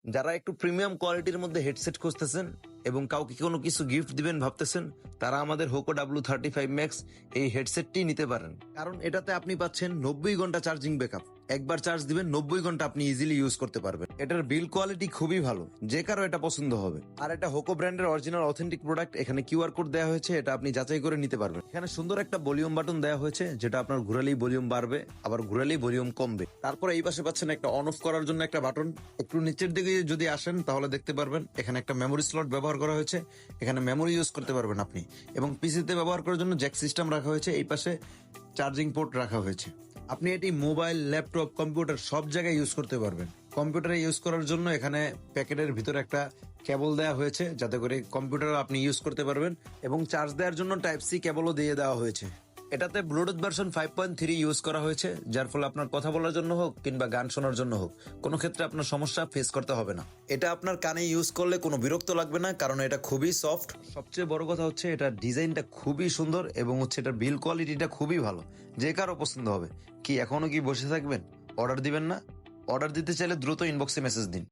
যারা একটু প্রিমিয়াম কোয়ালিটির মধ্যে হেডসেট খুঁজতেছেন এবং কাউকে কোনো কিছু গিফট দিবেন ভাবতেছেন, তারা আমাদের হোকো W35 Max এই হেডসেটটি নিতে পারেন। কারণ এটাতে আপনি পাচ্ছেন 90 ঘন্টা চার্জিং ব্যাকআপ। একবার চার্জ দিবেন 90 ঘন্টা আপনি ইজিলি ইউজ করতে পারবেন। এটার বিল কোয়ালিটি খুবই ভালো, যে কারো এটা পছন্দ হবে। আর এটা হোকো ব্র্যান্ডের অরিজিনাল অথেন্টিক প্রোডাক্ট। এখানে কিউআর কোড দেওয়া হয়েছে, এটা আপনি যাচাই করে নিতে পারবেন। এখানে সুন্দর একটা ভলিউম বাটন দেওয়া হয়েছে, যেটা আপনার ঘুরালেই ভলিউম বাড়বে, আবার ঘুরালেই ভলিউম কমবে। তারপরে এই পাশে পাচ্ছেন একটা অন অফ করার জন্য একটা বাটন। একটু নিচের দিকে যদি আসেন তাহলে দেখতে পারবেন এখানে একটা মেমোরি স্লট ব্যবহার করা হয়েছে। এখানে মেমোরি ইউজ করতে পারবেন আপনি। এবং পিসিতে ব্যবহার করার জন্য জ্যাক সিস্টেম রাখা হয়েছে। এই পাশে চার্জিং পোর্ট রাখা হয়েছে। আপনি এটি মোবাইল, ল্যাপটপ, কম্পিউটার সব জায়গায় ইউজ করতে পারবেন। কম্পিউটারে ইউজ করার জন্য এখানে প্যাকেটের ভিতরে একটা কেবল দেওয়া হয়েছে, যাতে করে কম্পিউটার আপনি ইউজ করতে পারবেন। এবং চার্জ দেওয়ার জন্য টাইপ সি কেবলও দিয়ে দেওয়া হয়েছে। এটাতে ব্লুটুথ ভার্সন 5.3 ইউজ করা হয়েছে, যার ফলে আপনার কথা বলার জন্য হোক কিংবা গান শোনার জন্য হোক, কোনো ক্ষেত্রে আপনার সমস্যা ফেস করতে হবে না। এটা আপনার কানে ইউজ করলে কোনো বিরক্ত লাগবে না, কারণ এটা খুবই সফট। সবচেয়ে বড় কথা হচ্ছে এটার ডিজাইনটা খুবই সুন্দর এবং হচ্ছে এটার বিল কোয়ালিটিটা খুবই ভালো, যে কারো পছন্দ হবে। কি এখনো কি বসে থাকবেন? অর্ডার দিবেন না? অর্ডার দিতে চাইলে দ্রুত ইনবক্সে মেসেজ দিন।